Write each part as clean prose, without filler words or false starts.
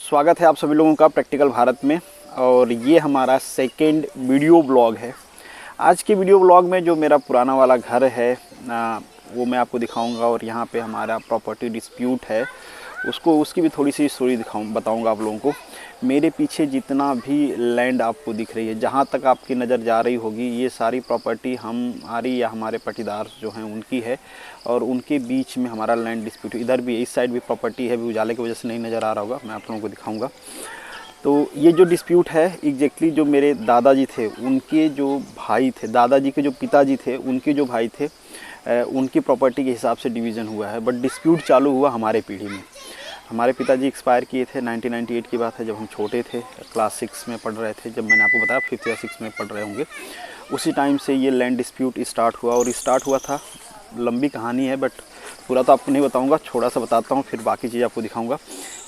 स्वागत है आप सभी लोगों का प्रैक्टिकल भारत में। और ये हमारा सेकंड वीडियो ब्लॉग है। आज के वीडियो ब्लॉग में जो मेरा पुराना वाला घर है वो मैं आपको दिखाऊंगा, और यहाँ पे हमारा प्रॉपर्टी डिस्प्यूट है उसकी भी थोड़ी सी स्टोरी बताऊंगा आप लोगों को। मेरे पीछे जितना भी लैंड आपको दिख रही है, जहाँ तक आपकी नज़र जा रही होगी, ये सारी प्रॉपर्टी हमारी या हमारे पट्टीदार जो हैं उनकी है, और उनके बीच में हमारा लैंड डिस्प्यूट। इधर भी इस साइड भी प्रॉपर्टी है, भी उजाले की वजह से नहीं नज़र आ रहा होगा, मैं आप लोगों को दिखाऊंगा। तो ये जो डिस्प्यूट है एग्जैक्टली जो मेरे दादाजी थे उनके जो भाई थे, दादाजी के जो पिताजी थे उनके जो भाई थे, उनकी प्रॉपर्टी के हिसाब से डिवीज़न हुआ है। बट डिस्प्यूट चालू हुआ हमारे पीढ़ी में। हमारे पिताजी एक्सपायर किए थे 1998 की बात है, जब हम छोटे थे, क्लास 6 में पढ़ रहे थे। जब मैंने आपको बताया 5th या 6 में पढ़ रहे होंगे, उसी टाइम से ये लैंड डिस्प्यूट स्टार्ट हुआ। और स्टार्ट हुआ था, लंबी कहानी है बट पूरा तो आपको नहीं बताऊंगा, थोड़ा सा बताता हूँ, फिर बाकी चीज़ आपको दिखाऊंगा।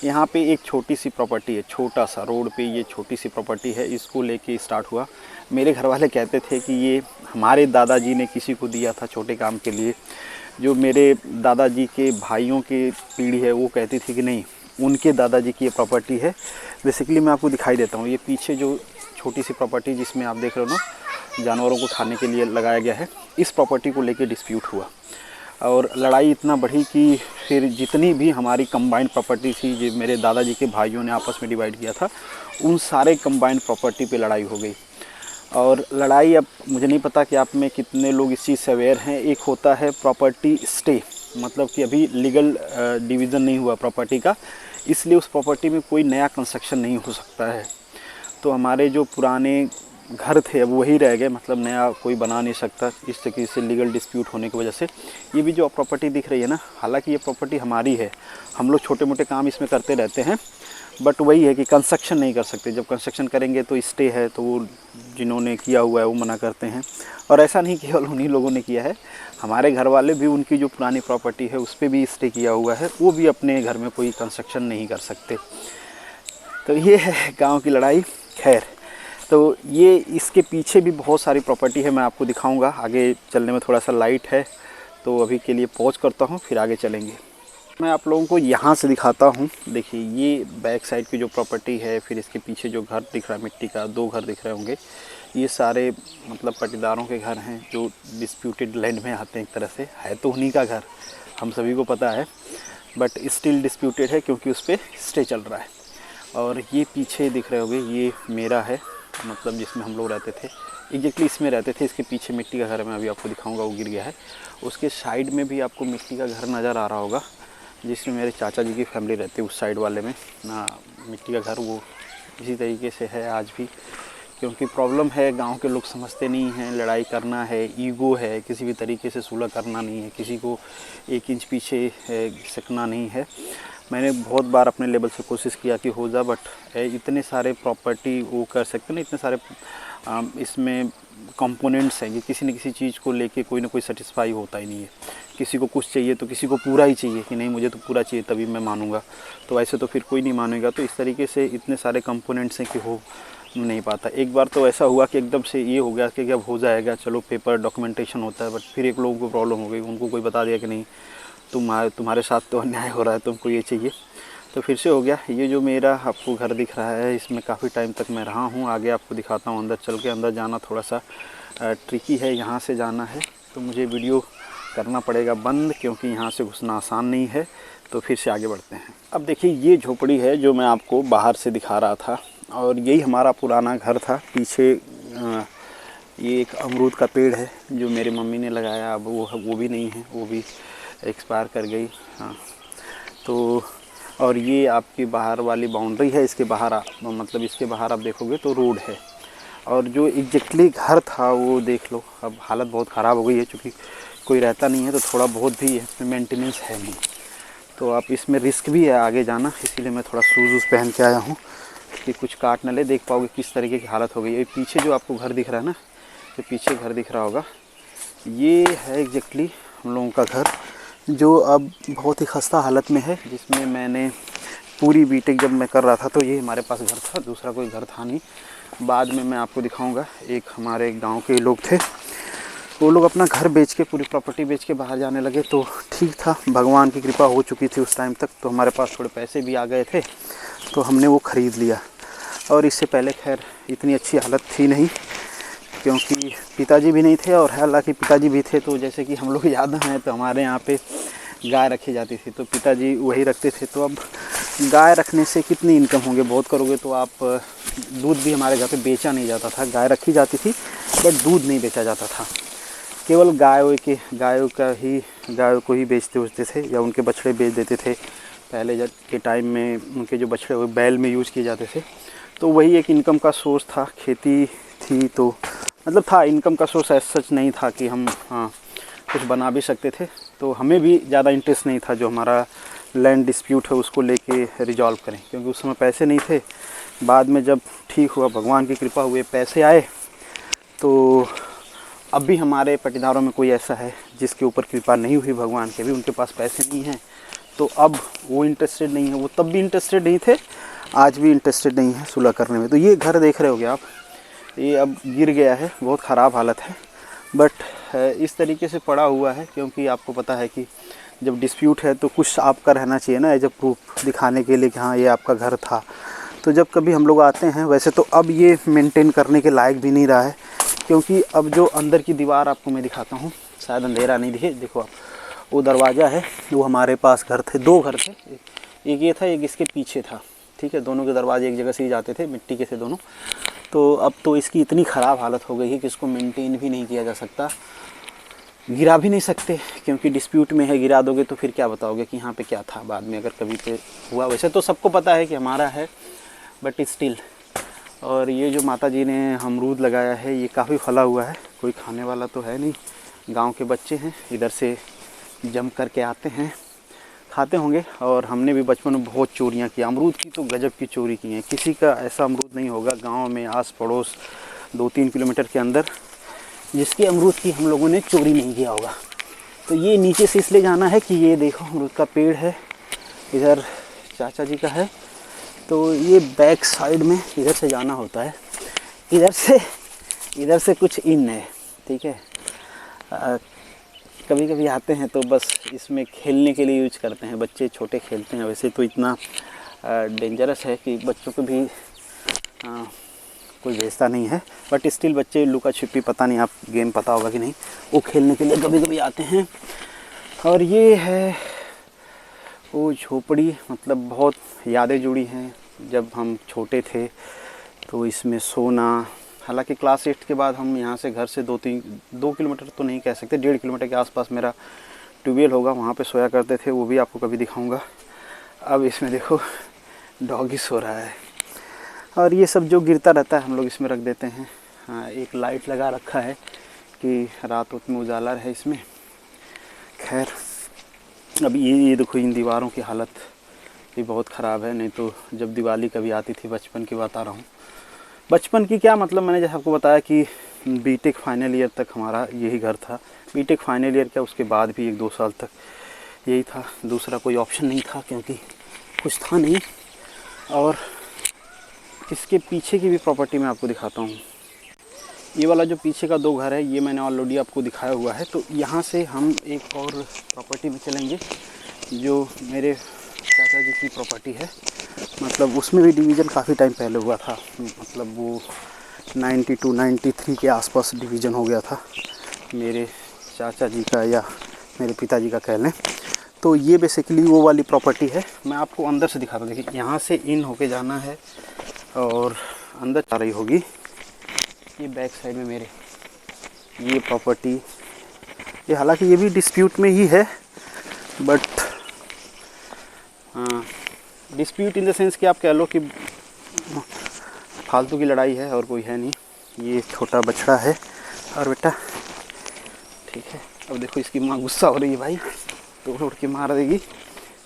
यहाँ पे एक छोटी सी प्रॉपर्टी है, छोटा सा रोड पे ये छोटी सी प्रॉपर्टी है, इसको लेके स्टार्ट हुआ। मेरे घर वाले कहते थे कि ये हमारे दादाजी ने किसी को दिया था छोटे काम के लिए। जो मेरे दादाजी के भाइयों की पीढ़ी है वो कहती थी कि नहीं, उनके दादाजी की ये प्रॉपर्टी है। बेसिकली मैं आपको दिखाई देता हूँ, ये पीछे जो छोटी सी प्रॉपर्टी जिसमें आप देख रहे हो ना, जानवरों को खाने के लिए लगाया गया है, इस प्रॉपर्टी को लेके डिस्प्यूट हुआ। और लड़ाई इतना बढ़ी कि फिर जितनी भी हमारी कंबाइंड प्रॉपर्टी थी, जो मेरे दादाजी के भाइयों ने आपस में डिवाइड किया था, उन सारे कंबाइंड प्रॉपर्टी पे लड़ाई हो गई। और लड़ाई, अब मुझे नहीं पता कि आप में कितने लोग इस चीज़ से अवेयर हैं। एक होता है प्रॉपर्टी स्टे, मतलब कि अभी लीगल डिवीज़न नहीं हुआ प्रॉपर्टी का, इसलिए उस प्रॉपर्टी में कोई नया कंस्ट्रक्शन नहीं हो सकता है। तो हमारे जो पुराने घर थे अब वही रह गए, मतलब नया कोई बना नहीं सकता इस तरीके से लीगल डिस्प्यूट होने की वजह से। ये भी जो प्रॉपर्टी दिख रही है ना, हालांकि ये प्रॉपर्टी हमारी है, हम लोग छोटे मोटे काम इसमें करते रहते हैं, बट वही है कि कंस्ट्रक्शन नहीं कर सकते। जब कंस्ट्रक्शन करेंगे तो स्टे है, तो वो जिन्होंने किया हुआ है वो मना करते हैं। और ऐसा नहीं केवल उन्हीं लोगों ने किया है, हमारे घर वाले भी उनकी जो पुरानी प्रॉपर्टी है उस पर भी स्टे किया हुआ है, वो भी अपने घर में कोई कंस्ट्रक्शन नहीं कर सकते। तो ये है गाँव की लड़ाई। खैर, तो ये इसके पीछे भी बहुत सारी प्रॉपर्टी है, मैं आपको दिखाऊंगा। आगे चलने में थोड़ा सा लाइट है, तो अभी के लिए पॉज करता हूँ, फिर आगे चलेंगे। मैं आप लोगों को यहाँ से दिखाता हूँ। देखिए, ये बैक साइड की जो प्रॉपर्टी है, फिर इसके पीछे जो घर दिख रहा है मिट्टी का, 2 घर दिख रहे होंगे, ये सारे मतलब पट्टीदारों के घर हैं जो डिस्प्यूटेड लैंड में आते हैं। एक तरह से है तो उन्हीं का घर, हम सभी को पता है, बट स्टिल डिस्प्यूटेड है क्योंकि उस पर स्टे चल रहा है। और ये पीछे दिख रहे होंगे, ये मेरा है, मतलब जिसमें हम लोग रहते थे, एग्जैक्टली इसमें रहते थे। इसके पीछे मिट्टी का घर है, मैं अभी आपको दिखाऊंगा, वो गिर गया है। उसके साइड में भी आपको मिट्टी का घर नज़र आ रहा होगा, जिसमें मेरे चाचा जी की फैमिली रहती है। उस साइड वाले में ना मिट्टी का घर, वो इसी तरीके से है आज भी। क्योंकि प्रॉब्लम है, गांव के लोग समझते नहीं हैं, लड़ाई करना है, ईगो है, किसी भी तरीके से सुलह करना नहीं है, किसी को 1 इंच पीछे सकना नहीं है। मैंने बहुत बार अपने लेवल से कोशिश किया कि हो जा, बट इतने सारे प्रॉपर्टी वो कर सकते ना, इतने सारे इसमें कंपोनेंट्स हैं कि किसी न किसी चीज़ को लेके कोई ना कोई सेटिस्फाई होता ही नहीं है। किसी को कुछ चाहिए तो किसी को पूरा ही चाहिए कि नहीं मुझे तो पूरा चाहिए तभी मैं मानूंगा, तो ऐसे तो फिर कोई नहीं मानेगा। तो इस तरीके से इतने सारे कंपोनेंट्स हैं कि हो नहीं पाता। एक बार तो ऐसा हुआ कि एकदम से ये हो गया कि अब हो जाएगा, चलो पेपर डॉक्यूमेंटेशन होता है, बट फिर एक लोगों को प्रॉब्लम हो गई, उनको कोई बता दिया कि नहीं तुम्हारे साथ तो अन्याय हो रहा है, तुमको ये चाहिए। तो फिर से हो गया। ये जो मेरा आपको घर दिख रहा है, इसमें काफ़ी टाइम तक मैं रहा हूँ। आगे आपको दिखाता हूँ, अंदर चल के। अंदर जाना थोड़ा सा ट्रिकी है, यहाँ से जाना है तो मुझे वीडियो करना पड़ेगा बंद, क्योंकि यहाँ से घुसना आसान नहीं है। तो फिर से आगे बढ़ते हैं। अब देखिए, ये झोपड़ी है जो मैं आपको बाहर से दिखा रहा था, और यही हमारा पुराना घर था। पीछे ये एक अमरूद का पेड़ है जो मेरी मम्मी ने लगाया, अब वो भी नहीं है, वो भी एक्सपायर कर गई। हाँ, तो और ये आपकी बाहर वाली बाउंड्री है, इसके बाहर मतलब इसके बाहर आप देखोगे तो रोड है। और जो एग्जैक्टली घर था वो देख लो, अब हालत बहुत ख़राब हो गई है, क्योंकि कोई रहता नहीं है, तो थोड़ा बहुत भी इसमें मेंटेनेंस है नहीं। तो आप इसमें रिस्क भी है आगे जाना, इसीलिए मैं थोड़ा शूज़ पहन के आया हूँ कि कुछ काट न ले। देख पाओगे किस तरीके की हालत हो गई है। पीछे जो आपको घर दिख रहा है ना, तो पीछे घर दिख रहा होगा, ये है एग्जैक्टली हम लोगों का घर, जो अब बहुत ही खस्ता हालत में है। जिसमें मैंने पूरी बीटेक जब मैं कर रहा था तो ये हमारे पास घर था, दूसरा कोई घर था नहीं। बाद में मैं आपको दिखाऊंगा, एक हमारे गांव के लोग थे, वो लोग अपना घर बेच के, पूरी प्रॉपर्टी बेच के बाहर जाने लगे। तो ठीक था, भगवान की कृपा हो चुकी थी उस टाइम तक, तो हमारे पास थोड़े पैसे भी आ गए थे, तो हमने वो ख़रीद लिया। और इससे पहले खैर इतनी अच्छी हालत थी नहीं, क्योंकि पिताजी भी नहीं थे, और हालांकि पिताजी भी थे तो जैसे कि हम लोग याद हैं तो हमारे यहाँ पे गाय रखी जाती थी, तो पिताजी वही रखते थे। तो अब गाय रखने से कितनी इनकम होंगे, बहुत करोगे तो आप दूध भी हमारे घर पे बेचा नहीं जाता था। गाय रखी जाती थी बट दूध नहीं बेचा जाता था, केवल गायों को ही बेचते उचते थे, या उनके बछड़े बेच देते थे। पहले जब के टाइम में उनके जो बछड़े वो बैल में यूज़ किए जाते थे, तो वही एक इनकम का सोर्स था। खेती थी तो मतलब था, इनकम का सोर्स ऐसा सच नहीं था कि हम कुछ बना भी सकते थे। तो हमें भी ज़्यादा इंटरेस्ट नहीं था जो हमारा लैंड डिस्प्यूट है उसको लेके रिजॉल्व करें, क्योंकि उस समय पैसे नहीं थे। बाद में जब ठीक हुआ, भगवान की कृपा हुई, पैसे आए, तो अब भी हमारे पटीदारों में कोई ऐसा है जिसके ऊपर कृपा नहीं हुई भगवान के भी, उनके पास पैसे नहीं हैं, तो अब वो इंटरेस्टेड नहीं है। वो तब भी इंटरेस्टेड नहीं थे, आज भी इंटरेस्टेड नहीं है सुलह करने में। तो ये घर देख रहे होगे आप, ये अब गिर गया है, बहुत ख़राब हालत है, बट इस तरीके से पड़ा हुआ है क्योंकि आपको पता है कि जब डिस्प्यूट है तो कुछ आपका रहना चाहिए ना, एज अ प्रूफ दिखाने के लिए कि हाँ ये आपका घर था। तो जब कभी हम लोग आते हैं, वैसे तो अब ये मेंटेन करने के लायक भी नहीं रहा है, क्योंकि अब जो अंदर की दीवार आपको मैं दिखाता हूँ, शायद अंधेरा नहीं दिखे, देखो आप, वो दरवाज़ा है, वो हमारे पास घर थे, 2 घर थे, एक ये था, एक इसके पीछे था, ठीक है। दोनों के दरवाजे एक जगह से ही जाते थे, मिट्टी के थे दोनों। तो अब तो इसकी इतनी ख़राब हालत हो गई है कि इसको मेंटेन भी नहीं किया जा सकता, गिरा भी नहीं सकते, क्योंकि डिस्प्यूट में है, गिरा दोगे तो फिर क्या बताओगे कि यहाँ पे क्या था बाद में अगर कभी पे हुआ। वैसे तो सबको पता है कि हमारा है, बट स्टिल। और ये जो माता जी ने अमरूद लगाया है, ये काफ़ी फला हुआ है, कोई खाने वाला तो है नहीं, गांव के बच्चे हैं, इधर से जम करके आते हैं, खाते होंगे। और हमने भी बचपन में बहुत चोरियां की, अमरूद की तो गजब की चोरी की हैं। किसी का ऐसा अमरूद नहीं होगा गांव में आस पड़ोस 2-3 किलोमीटर के अंदर जिसके अमरूद की हम लोगों ने चोरी नहीं किया होगा। तो ये नीचे से इसलिए जाना है कि ये देखो अमरूद का पेड़ है, इधर चाचा जी का है, तो ये बैक साइड में इधर से जाना होता है, इधर से कुछ इन है, ठीक है। कभी कभी आते हैं तो बस इसमें खेलने के लिए यूज करते हैं, बच्चे छोटे खेलते हैं। वैसे तो इतना डेंजरस है कि बच्चों को भी कोई भेजता नहीं है, बट स्टिल बच्चे लुका छिपी, पता नहीं आप गेम पता होगा कि नहीं, वो खेलने के लिए कभी कभी आते हैं। और ये है वो झोपड़ी, मतलब बहुत यादें जुड़ी हैं। जब हम छोटे थे तो इसमें सोना, हालांकि क्लास 8 के बाद हम यहाँ से घर से 2 किलोमीटर तो नहीं कह सकते, 1.5 किलोमीटर के आसपास मेरा ट्यूबवेल होगा, वहाँ पे सोया करते थे, वो भी आपको कभी दिखाऊंगा। अब इसमें देखो डॉगी सो रहा है, और ये सब जो गिरता रहता है हम लोग इसमें रख देते हैं। हाँ, एक लाइट लगा रखा है कि रात में उजाला रहे इसमें। खैर अब ये देखो, इन दीवारों की हालत भी बहुत ख़राब है। नहीं तो जब दिवाली कभी आती थी, बचपन की बता रहा हूँ, बचपन की क्या मतलब, मैंने जैसे आपको बताया कि बीटेक फाइनल ईयर तक हमारा यही घर था। बीटेक फाइनल ईयर क्या, उसके बाद भी 1-2 साल तक यही था, दूसरा कोई ऑप्शन नहीं था क्योंकि कुछ था नहीं। और इसके पीछे की भी प्रॉपर्टी मैं आपको दिखाता हूँ। ये वाला जो पीछे का 2 घर है, ये मैंने ऑलरेडी आपको दिखाया हुआ है। तो यहाँ से हम एक और प्रॉपर्टी में चलेंगे जो मेरे चाचा जी की प्रॉपर्टी है। मतलब उसमें भी डिवीज़न काफ़ी टाइम पहले हुआ था, मतलब वो 92-93 के आसपास डिवीज़न हो गया था मेरे चाचा जी का या मेरे पिताजी का कह लें। तो ये बेसिकली वो वाली प्रॉपर्टी है। मैं आपको अंदर से दिखाता हूँ। देखिए यहाँ से इन होके जाना है और अंदर जा रही होगी। ये बैक साइड में मेरे ये प्रॉपर्टी, ये हालांकि ये भी डिस्प्यूट में ही है, but dispute in the sense कि आप कह लो कि फालतू की लड़ाई है और कोई है नहीं। ये छोटा बछड़ा है और बेटा, ठीक है। अब देखो इसकी माँ गुस्सा हो रही है भाई, तोड़ उड़ के मार देगी।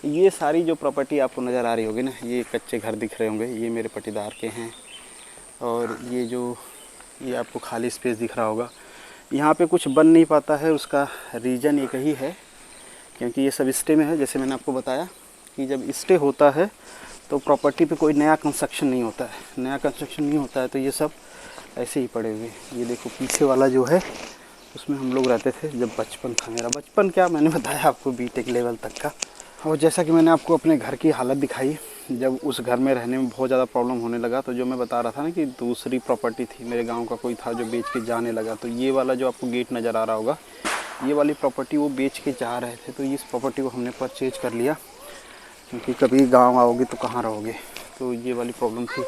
ये सारी जो प्रॉपर्टी आपको नज़र आ रही होगी ना, ये कच्चे घर दिख रहे होंगे, ये मेरे पटीदार के हैं। और ये आपको खाली स्पेस दिख रहा होगा, यहाँ पे कुछ बन नहीं पाता है। उसका रीज़न एक ही है, क्योंकि ये सब स्टे में है। जैसे मैंने आपको बताया कि जब स्टे होता है तो प्रॉपर्टी पे कोई नया कंस्ट्रक्शन नहीं होता है। नया कंस्ट्रक्शन नहीं होता है तो ये सब ऐसे ही पड़े हुए। ये देखो पीछे वाला जो है उसमें हम लोग रहते थे जब बचपन था मेरा। बचपन क्या, मैंने बताया आपको बीटेक लेवल तक का। और जैसा कि मैंने आपको अपने घर की हालत दिखाई, जब उस घर में रहने में बहुत ज़्यादा प्रॉब्लम होने लगा, तो जो मैं बता रहा था ना कि दूसरी प्रॉपर्टी थी, मेरे गांव का कोई था जो बेच के जाने लगा, तो ये वाला जो आपको गेट नज़र आ रहा होगा, ये वाली प्रॉपर्टी वो बेच के जा रहे थे। तो इस प्रॉपर्टी को हमने परचेज कर लिया, क्योंकि कभी गाँव आओगे तो कहाँ रहोगे, तो ये वाली प्रॉब्लम थी।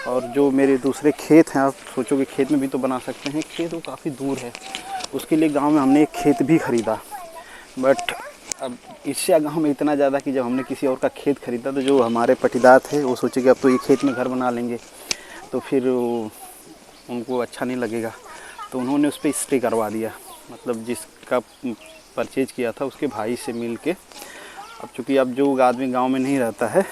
और जो मेरे दूसरे खेत हैं, आप सोचोगे खेत में भी तो बना सकते हैं, खेत वो काफ़ी दूर है, उसके लिए गाँव में हमने एक खेत भी ख़रीदा। बट अब ईर्ष्या गाँव में इतना ज़्यादा कि जब हमने किसी और का खेत ख़रीदा, तो जो हमारे पटीदार थे वो सोचे कि अब तो ये खेत में घर बना लेंगे, तो फिर उनको अच्छा नहीं लगेगा, तो उन्होंने उस पर स्टे करवा दिया। मतलब जिसका परचेज किया था उसके भाई से मिल के। अब चूँकि अब जो आदमी गांव में नहीं रहता है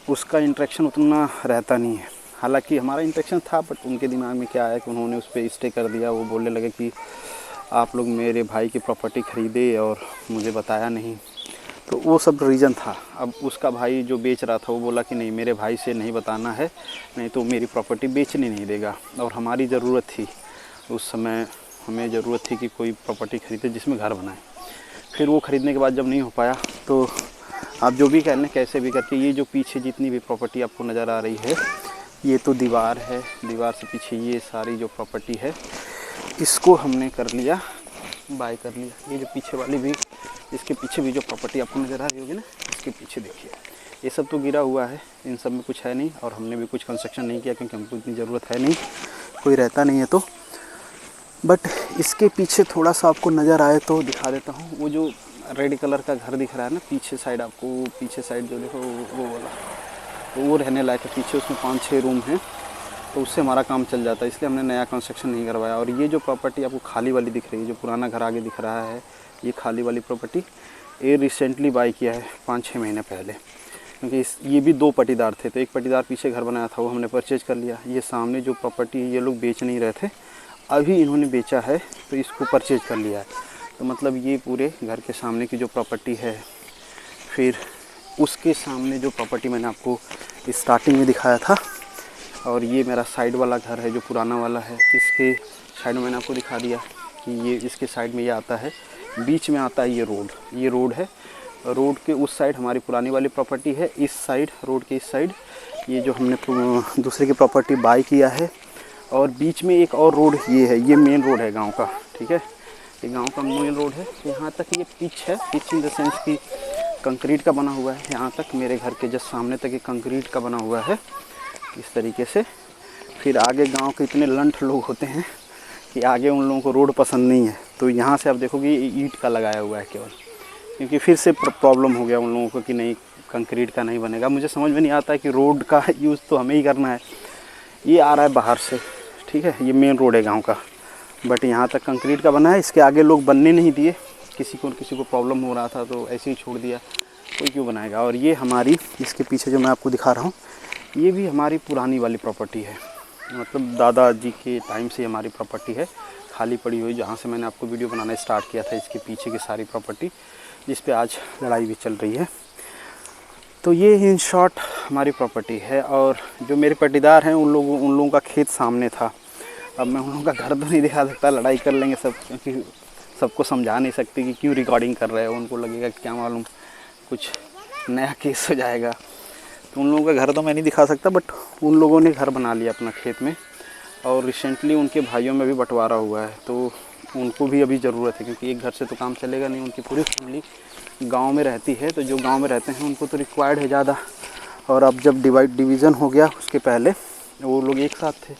उसका इंटरेक्शन उतना रहता नहीं है, हालांकि हमारा इंटरेक्शन था, बट उनके दिमाग में क्या आया कि उन्होंने उस पर स्टे कर दिया। वो बोलने लगे कि आप लोग मेरे भाई की प्रॉपर्टी ख़रीदे और मुझे बताया नहीं, तो वो सब रीज़न था। अब उसका भाई जो बेच रहा था वो बोला कि नहीं, मेरे भाई से नहीं बताना है, नहीं तो मेरी प्रॉपर्टी बेचने नहीं देगा। और हमारी ज़रूरत थी उस समय, हमें ज़रूरत थी कि कोई प्रॉपर्टी ख़रीदे जिसमें घर बनाए। फिर वो ख़रीदने के बाद जब नहीं हो पाया, तो आप जो भी कह लें कैसे भी करके, ये जो पीछे जितनी भी प्रॉपर्टी आपको नज़र आ रही है, ये तो दीवार है, दीवार से पीछे ये सारी जो प्रॉपर्टी है, इसको हमने कर लिया, बाय कर लिया। ये जो पीछे वाली भी, इसके पीछे भी जो प्रॉपर्टी आपको नज़र आ रही होगी ना, इसके पीछे देखिए, ये सब तो गिरा हुआ है, इन सब में कुछ है नहीं, और हमने भी कुछ कंस्ट्रक्शन नहीं किया क्योंकि हमको इतनी ज़रूरत है नहीं, कोई रहता नहीं है तो। बट इसके पीछे थोड़ा सा आपको नज़र आए तो दिखा देता हूँ। वो जो रेड कलर का घर दिख रहा है ना पीछे साइड, आपको पीछे साइड जो देखो वो वाला, तो वो रहने लायक है। पीछे उसमें 5-6 रूम हैं, तो उससे हमारा काम चल जाता है, इसलिए हमने नया कंस्ट्रक्शन नहीं करवाया। और ये जो प्रॉपर्टी आपको खाली वाली दिख रही है, जो पुराना घर आगे दिख रहा है, ये खाली वाली प्रॉपर्टी ये रिसेंटली बाई किया है 5-6 महीने पहले, क्योंकि ये भी 2 पटीदार थे, तो एक पटीदार पीछे घर बनाया था, वो हमने परचेज कर लिया। ये सामने जो प्रॉपर्टी ये लोग बेच नहीं रहे थे, अभी इन्होंने बेचा है, तो इसको परचेज कर लिया है। तो मतलब ये पूरे घर के सामने की जो प्रॉपर्टी है, फिर उसके सामने जो प्रॉपर्टी मैंने आपको स्टार्टिंग में दिखाया था, और ये मेरा साइड वाला घर है जो पुराना वाला है, इसके साइड में मैंने आपको दिखा दिया कि ये इसके साइड में ये आता है, बीच में आता है ये रोड है। रोड के उस साइड हमारी पुरानी वाली प्रॉपर्टी है, इस साइड रोड के इस साइड ये जो हमने दूसरे की प्रॉपर्टी बाई किया है, और बीच में एक और रोड ये है, ये मेन रोड है गांव का, ठीक है, ये गांव का मेन रोड है। यहाँ तक ये पिच है, पिच इन द सेंस की कंक्रीट का बना हुआ है, यहाँ तक मेरे घर के जस्ट सामने तक ये कंक्रीट का बना हुआ है इस तरीके से। फिर आगे गांव के इतने लंठ लोग होते हैं कि आगे उन लोगों को रोड पसंद नहीं है, तो यहाँ से आप देखोगे ये ईंट का लगाया हुआ है केवल, क्योंकि फिर से प्रॉब्लम हो गया उन लोगों को कि नहीं कंक्रीट का नहीं बनेगा। मुझे समझ में नहीं आता है कि रोड का यूज़ तो हमें ही करना है। ये आ रहा है बाहर से, ठीक है, ये मेन रोड है गांव का, बट यहाँ तक कंक्रीट का बना है, इसके आगे लोग बनने नहीं दिए, किसी को प्रॉब्लम हो रहा था तो ऐसे ही छोड़ दिया, कोई क्यों बनाएगा। और ये हमारी इसके पीछे जो मैं आपको दिखा रहा हूँ, ये भी हमारी पुरानी वाली प्रॉपर्टी है, मतलब दादाजी के टाइम से हमारी प्रॉपर्टी है खाली पड़ी हुई, जहाँ से मैंने आपको वीडियो बनाना स्टार्ट किया था, इसके पीछे की सारी प्रॉपर्टी जिस पे आज लड़ाई भी चल रही है। तो ये इन शॉर्ट हमारी प्रॉपर्टी है। और जो मेरे पटीदार हैं उन लोगों का खेत सामने था। अब मैं उन लोगों का घर तो नहीं दिखा सकता, लड़ाई कर लेंगे सब, क्योंकि सबको समझा नहीं सकती कि क्यों रिकॉर्डिंग कर रहे हो, उनको लगेगा कि क्या मालूम कुछ नया केस हो जाएगा, तो उन लोगों का घर तो मैं नहीं दिखा सकता। बट उन लोगों ने घर बना लिया अपना खेत में, और रिसेंटली उनके भाइयों में भी बंटवारा हुआ है, तो उनको भी अभी ज़रूरत है, क्योंकि एक घर से तो काम चलेगा नहीं, उनकी पूरी फैमिली गांव में रहती है, तो जो गांव में रहते हैं उनको तो रिक्वायर्ड है ज़्यादा। और अब जब डिवीज़न हो गया, उसके पहले वो लोग एक साथ थे,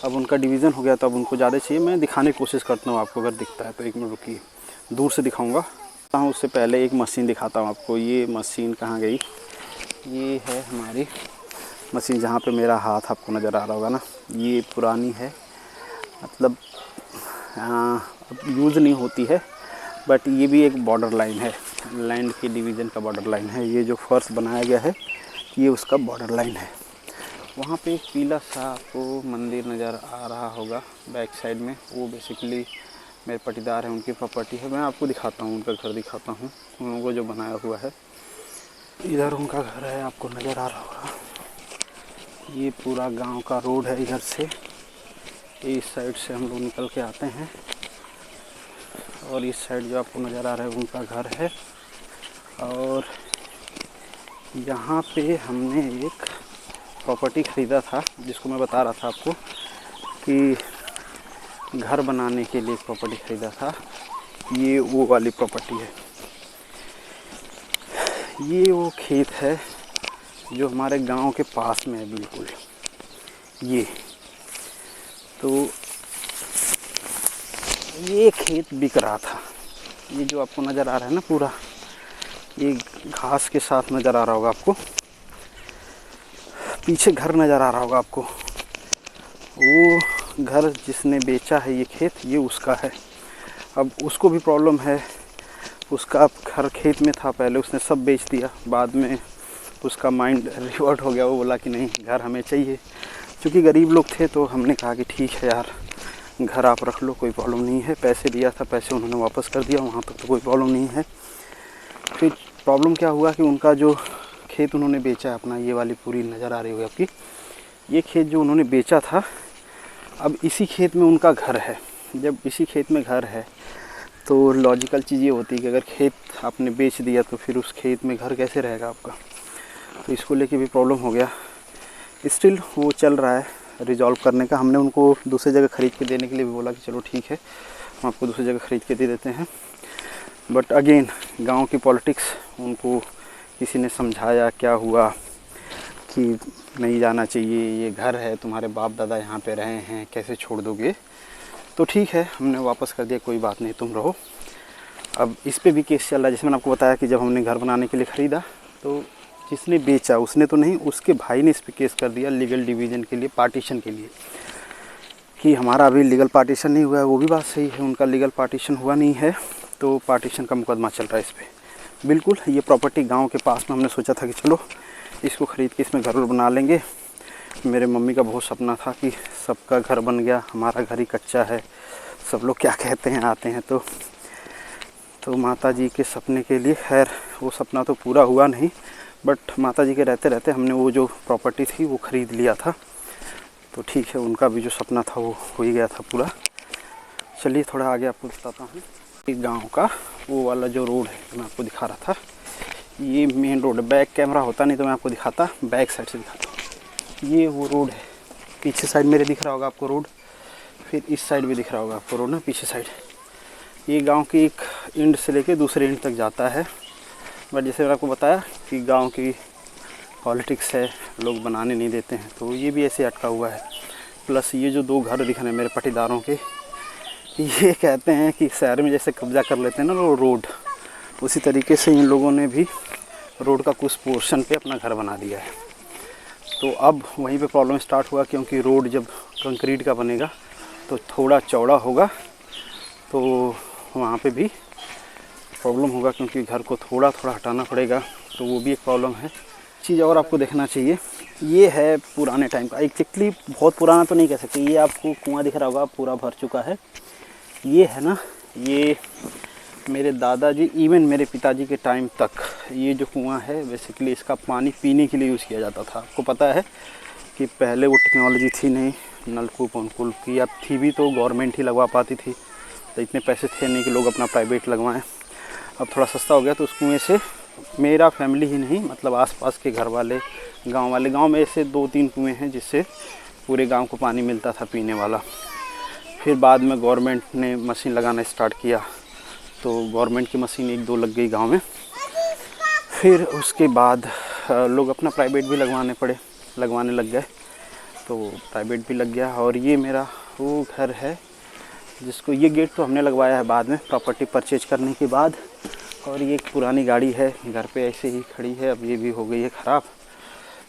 अब उनका डिवीज़न हो गया तो अब उनको ज़्यादा चाहिए। मैं दिखाने की कोशिश करता हूँ आपको, अगर दिखता है तो एक मिनट रुकिए, दूर से दिखाऊँगा। उससे पहले एक मशीन दिखाता हूँ आपको। ये मशीन कहाँ गई, ये है हमारी मशीन जहाँ पे मेरा हाथ आपको नज़र आ रहा होगा ना, ये पुरानी है, मतलब अब यूज़ नहीं होती है, बट ये भी एक बॉर्डर लाइन है, लैंड के डिवीज़न का बॉर्डर लाइन है। ये जो फर्श बनाया गया है ये उसका बॉर्डर लाइन है। वहाँ पे एक पीला सा आपको मंदिर नज़र आ रहा होगा बैक साइड में, वो बेसिकली मेरे पटीदार हैं, उनकी प्रॉपर्टी है। मैं आपको दिखाता हूँ, उनका घर दिखाता हूँ, उन लोगों को जो बनाया हुआ है। इधर उनका घर है, आपको नज़र आ रहा होगा। ये पूरा गांव का रोड है, इधर से इस साइड से हम लोग निकल के आते हैं, और इस साइड जो आपको नज़र आ रहा है उनका घर है। और यहाँ पे हमने एक प्रॉपर्टी ख़रीदा था, जिसको मैं बता रहा था आपको कि घर बनाने के लिए एक प्रॉपर्टी ख़रीदा था। ये वो वाली प्रॉपर्टी है, ये वो खेत है जो हमारे गांव के पास में है बिल्कुल। ये तो ये खेत बिक रहा था। ये जो आपको नज़र आ रहा है ना, पूरा ये घास के साथ नज़र आ रहा होगा आपको, पीछे घर नज़र आ रहा होगा आपको। वो घर जिसने बेचा है ये खेत, ये उसका है। अब उसको भी प्रॉब्लम है, उसका घर खेत में था पहले, उसने सब बेच दिया। बाद में उसका माइंड रिवर्ट हो गया, वो बोला कि नहीं घर हमें चाहिए। क्योंकि गरीब लोग थे तो हमने कहा कि ठीक है यार, घर आप रख लो, कोई प्रॉब्लम नहीं है। पैसे दिया था, पैसे उन्होंने वापस कर दिया, वहाँ तक तो कोई प्रॉब्लम नहीं है। फिर प्रॉब्लम क्या हुआ कि उनका जो खेत उन्होंने बेचा है अपना, ये वाली पूरी नज़र आ रही होगी आपकी, ये खेत जो उन्होंने बेचा था, अब इसी खेत में उनका घर है। जब इसी खेत में घर है तो लॉजिकल चीज़ ये होती है कि अगर खेत आपने बेच दिया तो फिर उस खेत में घर कैसे रहेगा आपका। तो इसको लेके भी प्रॉब्लम हो गया। स्टिल वो चल रहा है रिजॉल्व करने का। हमने उनको दूसरी जगह ख़रीद के देने के लिए भी बोला कि चलो ठीक है, हम आपको दूसरी जगह ख़रीद के दे देते हैं। बट अगेन गांव की पॉलिटिक्स, उनको किसी ने समझाया क्या हुआ कि नहीं जाना चाहिए, ये घर है, तुम्हारे बाप दादा यहाँ पे रहे हैं, कैसे छोड़ दोगे। तो ठीक है, हमने वापस कर दिया, कोई बात नहीं, तुम रहो। अब इस पे भी केस चल रहा है। जैसे मैंने आपको बताया कि जब हमने घर बनाने के लिए ख़रीदा तो जिसने बेचा, उसने तो नहीं, उसके भाई ने इस पे केस कर दिया लीगल डिवीज़न के लिए, पार्टीशन के लिए, कि हमारा अभी लीगल पार्टीशन नहीं हुआ है। वो भी बात सही है, उनका लीगल पार्टीशन हुआ नहीं है तो पार्टीशन का मुकदमा चल रहा है इस पर। बिल्कुल ये प्रॉपर्टी गांव के पास में, हमने सोचा था कि चलो इसको ख़रीद के इसमें घर बना लेंगे। मेरे मम्मी का बहुत सपना था कि सबका घर बन गया, हमारा घर ही कच्चा है। सब लोग क्या कहते हैं आते हैं तो माता जी के सपने के लिए, खैर वो सपना तो पूरा हुआ नहीं, बट माता जी के रहते रहते हमने वो जो प्रॉपर्टी थी वो ख़रीद लिया था। तो ठीक है, उनका भी जो सपना था वो हो ही गया था पूरा। चलिए थोड़ा आगे आपको बताता हूँ। गांव का वो वाला जो रोड है जो मैं आपको दिखा रहा था, ये मेन रोड है। बैक कैमरा होता नहीं तो मैं आपको दिखाता, बैक साइड से दिखाता हूँ। ये वो रोड है, पीछे साइड मेरे दिख रहा होगा आपको रोड, फिर इस साइड भी दिख रहा होगा आपको रोड ना, पीछे साइड। ये गांव की एक एंड से लेके दूसरे एंड तक जाता है। बट जैसे मैंने आपको बताया कि गांव की पॉलिटिक्स है, लोग बनाने नहीं देते हैं, तो ये भी ऐसे अटका हुआ है। प्लस ये जो दो घर दिख रहे हैं मेरे पटीदारों के, ये कहते हैं कि शहर में जैसे कब्जा कर लेते हैं ना वो रोड, उसी तरीके से इन लोगों ने भी रोड का कुछ पोर्शन पे अपना घर बना दिया है। तो अब वहीं पे प्रॉब्लम स्टार्ट हुआ, क्योंकि रोड जब कंक्रीट का बनेगा तो थोड़ा चौड़ा होगा, तो वहाँ पे भी प्रॉब्लम होगा, क्योंकि घर को थोड़ा थोड़ा हटाना पड़ेगा, तो वो भी एक प्रॉब्लम है। चीज़ और आपको देखना चाहिए, ये है पुराने टाइम का, एक्जैक्टली बहुत पुराना तो नहीं कह सकते। ये आपको कुआं दिख रहा होगा, पूरा भर चुका है। ये है ना, ये मेरे दादाजी, इवन मेरे पिताजी के टाइम तक ये जो कुआं है, बेसिकली इसका पानी पीने के लिए यूज़ किया जाता था। आपको पता है कि पहले वो टेक्नोलॉजी थी नहीं, नलकूप वनकूप की, अब थी भी तो गवर्नमेंट ही लगवा पाती थी, तो इतने पैसे थे नहीं कि लोग अपना प्राइवेट लगवाएं। अब थोड़ा सस्ता हो गया तो उस कुएँ से मेरा फैमिली ही नहीं, मतलब आसपास के घर वाले, गांव में ऐसे 2-3 कुएँ हैं जिससे पूरे गांव को पानी मिलता था पीने वाला। फिर बाद में गवर्नमेंट ने मशीन लगाना स्टार्ट किया, तो गवर्नमेंट की मशीन 1-2 लग गई गांव में। फिर उसके बाद लोग अपना प्राइवेट भी लगवाने लग गए, तो प्राइवेट भी लग गया। और ये मेरा वो घर है जिसको, ये गेट तो हमने लगवाया है बाद में प्रॉपर्टी परचेज करने के बाद। और ये एक पुरानी गाड़ी है, घर पे ऐसे ही खड़ी है, अब ये भी हो गई है ख़राब,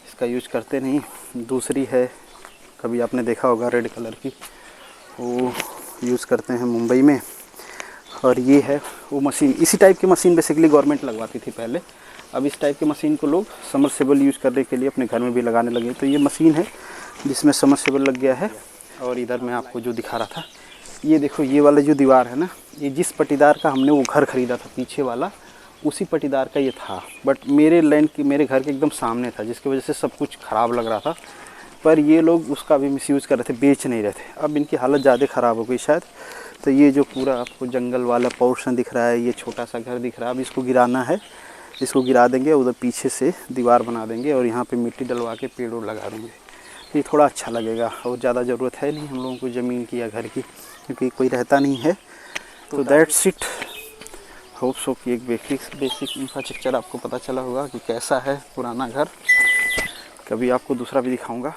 इसका यूज़ करते नहीं। दूसरी है, कभी आपने देखा होगा रेड कलर की, वो यूज़ करते हैं मुंबई में। और ये है वो मशीन, इसी टाइप की मशीन बेसिकली गवर्नमेंट लगवाती थी पहले। अब इस टाइप की मशीन को लोग समरसेबल यूज़ करने के लिए अपने घर में भी लगाने लगे। तो ये मशीन है जिसमें समरसेबल लग गया है। और इधर मैं आपको जो दिखा रहा था, ये देखो, ये वाला जो दीवार है ना, ये जिस पटीदार का हमने वो घर ख़रीदा था पीछे वाला, उसी पटीदार का ये था। बट मेरे लैंड की, मेरे घर के एकदम सामने था, जिसकी वजह से सब कुछ ख़राब लग रहा था। पर ये लोग उसका भी मिसयूज़ कर रहे थे, बेच नहीं रहे थे। अब इनकी हालत ज़्यादा ख़राब हो गई शायद। तो ये जो पूरा आपको जंगल वाला पोर्शन दिख रहा है, ये छोटा सा घर दिख रहा है, अब इसको गिराना है, इसको गिरा देंगे, उधर पीछे से दीवार बना देंगे और यहाँ पे मिट्टी डलवा के पेड़ और लगा देंगे। ये थोड़ा अच्छा लगेगा और ज़्यादा ज़रूरत है नहीं हम लोगों को ज़मीन की या घर की, क्योंकि कोई रहता नहीं है। तो दैट्स इट। होप सो कि एक बेसिक इंफ्रास्ट्रक्चर आपको पता चला होगा कि कैसा है पुराना घर। कभी आपको दूसरा भी दिखाऊंगा।